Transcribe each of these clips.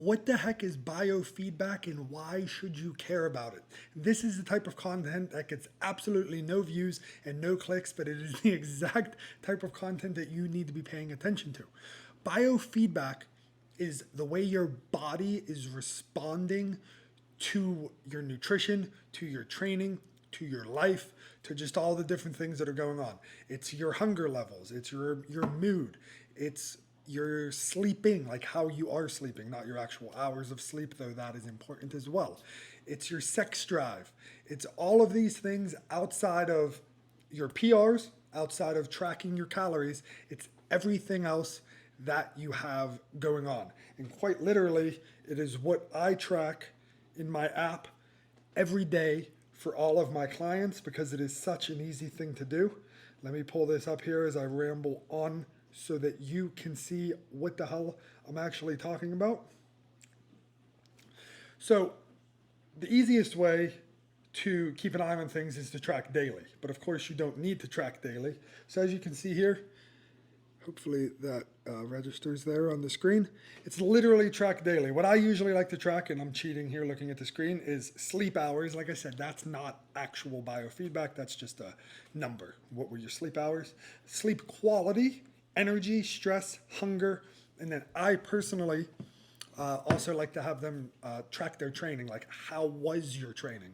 What the heck is biofeedback and why should you care about it? This is the type of content that gets absolutely no views and no clicks, but it is the exact type of content that you need to be paying attention to. Biofeedback is the way your body is responding to your nutrition, to your training, to your life, to just all the different things that are going on. It's your hunger levels, it's your mood, it's your sleeping, like how you are sleeping, not your actual hours of sleep, though that is important as well. It's your sex drive. It's all of these things outside of your PRs, outside of tracking your calories. It's everything else that you have going on. And quite literally, it is what I track in my app every day for all of my clients because it is such an easy thing to do. Let me pull this up here as I ramble on so that you can see what the hell I'm actually talking about. So the easiest way to keep an eye on things is to track daily, but of course you don't need to track daily. So as you can see here, hopefully that registers there on the screen. It's literally track daily. What I usually like to track, and I'm cheating here looking at the screen, is sleep hours. Like I said, that's not actual biofeedback. That's just a number. What were your sleep hours? Sleep quality, energy, stress, hunger, and then I personally also like to have them track their training. Like, how was your training?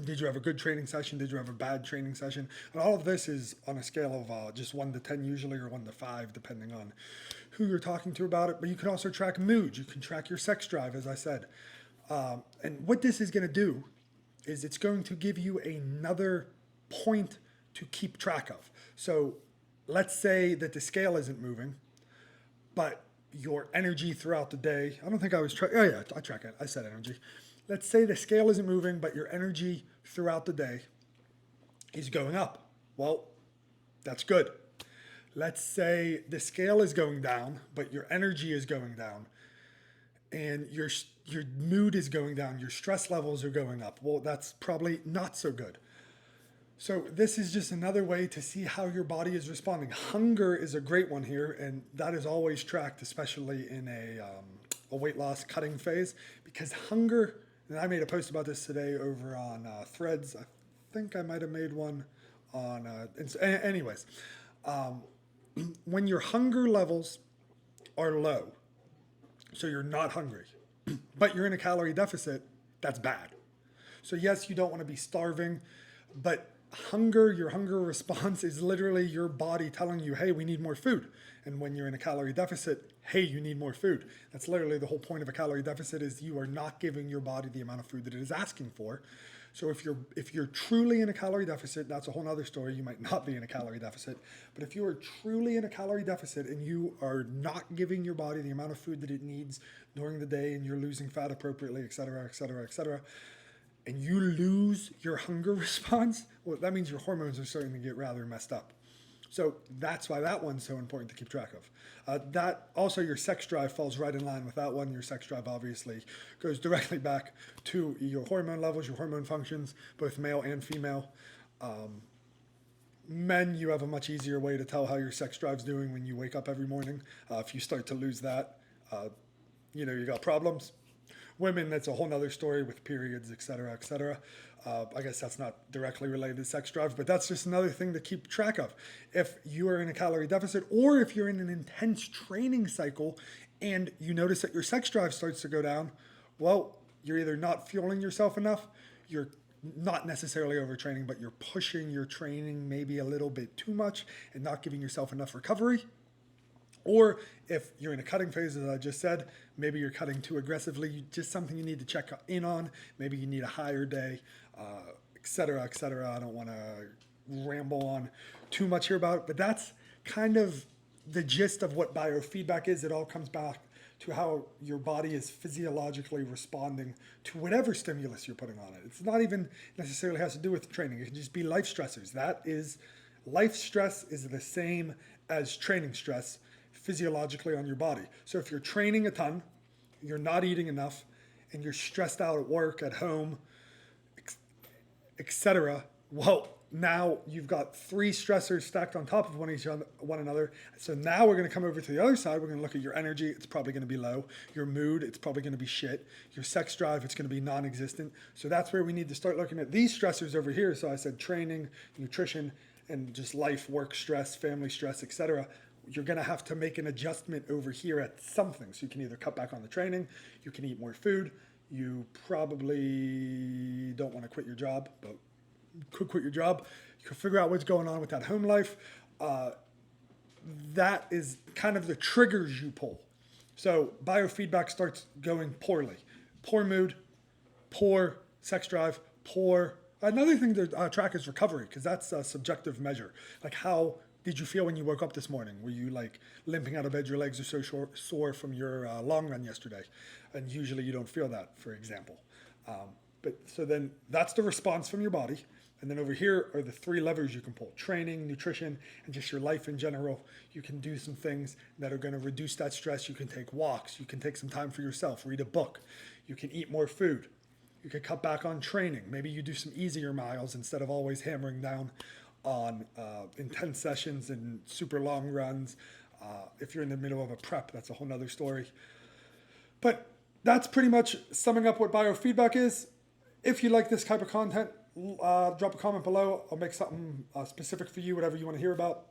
Did you have a good training session? Did you have a bad training session? And all of this is on a scale of just 1 to 10 usually, or 1 to 5, depending on who you're talking to about it. But you can also track mood. You can track your sex drive, as I said. And what this is going to do is it's going to give you another point to keep track of. So let's say that the scale isn't moving, but your energy throughout the day, I don't think I was tracking, oh yeah, I track it, I said energy. Let's say the scale isn't moving, but your energy throughout the day is going up. Well, that's good. Let's say the scale is going down, but your energy is going down and your mood is going down, your stress levels are going up. Well, that's probably not so good. So this is just another way to see how your body is responding. Hunger is a great one here, and that is always tracked, especially in a weight loss cutting phase, because hunger, and I made a post about this today over on Threads. I think I might have made one on, anyways. When your hunger levels are low, so you're not hungry, but you're in a calorie deficit, that's bad. So yes, you don't want to be starving, but your hunger response is literally your body telling you, hey, we need more food. And when you're in a calorie deficit, hey, you need more food. That's literally the whole point of a calorie deficit, is you are not giving your body the amount of food that it is asking for. So if you're truly in a calorie deficit, that's a whole other story. You might not be in a calorie deficit. But if you are truly in a calorie deficit and you are not giving your body the amount of food that it needs during the day, and you're losing fat appropriately, et cetera, et cetera, et cetera, and you lose your hunger response, well, that means your hormones are starting to get rather messed up. So that's why that one's so important to keep track of. That also, your sex drive falls right in line with that one. Your sex drive obviously goes directly back to your hormone levels, your hormone functions, both male and female. Men, you have a much easier way to tell how your sex drive's doing when you wake up every morning. If you start to lose that, you got problems. Women, that's a whole nother story with periods, et cetera, et cetera. I guess that's not directly related to sex drive, but that's just another thing to keep track of. If you are in a calorie deficit, or if you're in an intense training cycle and you notice that your sex drive starts to go down, well, you're either not fueling yourself enough, you're not necessarily overtraining, but you're pushing your training maybe a little bit too much and not giving yourself enough recovery. Or if you're in a cutting phase, as I just said, maybe you're cutting too aggressively, just something you need to check in on. Maybe you need a higher day, et cetera, et cetera. I don't want to ramble on too much here about it, but that's kind of the gist of what biofeedback is. It all comes back to how your body is physiologically responding to whatever stimulus you're putting on it. It's not even necessarily has to do with training. It can just be life stressors. Life stress is the same as training stress physiologically on your body. So if you're training a ton, you're not eating enough, and you're stressed out at work, at home, etc., well, now you've got 3 stressors stacked on top of one another. So now we're going to come over to the other side. We're going to look at your energy. It's probably going to be low. Your mood, it's probably going to be shit. Your sex drive, it's going to be non-existent. So that's where we need to start looking at these stressors over here. So I said training, nutrition, and just life, work stress, family stress, etc. You're going to have to make an adjustment over here at something. So you can either cut back on the training, you can eat more food. You probably don't want to quit your job, but you could quit your job. You could figure out what's going on with that home life. That is kind of the triggers you pull. So biofeedback starts going poorly. Poor mood, poor sex drive, poor. Another thing to track is recovery, because that's a subjective measure. Like, how did you feel when you woke up this morning? Were you like limping out of bed, your legs are so sore from your long run yesterday? And usually you don't feel that, for example. But so then that's the response from your body. And then over here are the 3 levers you can pull: training, nutrition, and just your life in general. You can do some things that are going to reduce that stress. You can take walks. You can take some time for yourself, read a book. You can eat more food. You can cut back on training. Maybe you do some easier miles instead of always hammering down on intense sessions and super long runs. If you're in the middle of a prep, that's a whole nother story. But that's pretty much summing up what biofeedback is. If you like this type of content, drop a comment below. I'll make something specific for you, whatever you want to hear about,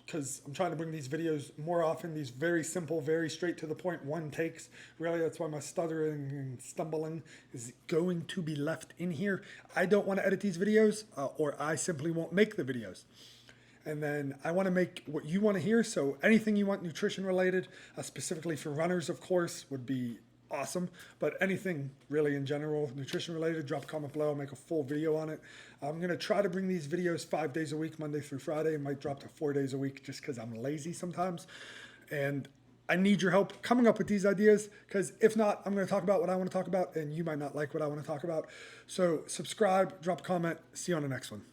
because I'm trying to bring these videos more often, these very simple, very straight to the point, one takes. Really, that's why my stuttering and stumbling is going to be left in here. I don't want to edit these videos, or I simply won't make the videos. And then I want to make what you want to hear. So anything you want nutrition related, specifically for runners, of course, would be awesome. But anything really in general, nutrition related, drop a comment below. I'll make a full video on it. I'm going to try to bring these videos 5 days a week, Monday through Friday. It might drop to 4 days a week just because I'm lazy sometimes. And I need your help coming up with these ideas, because if not, I'm going to talk about what I want to talk about and you might not like what I want to talk about. So subscribe, drop a comment. See you on the next one.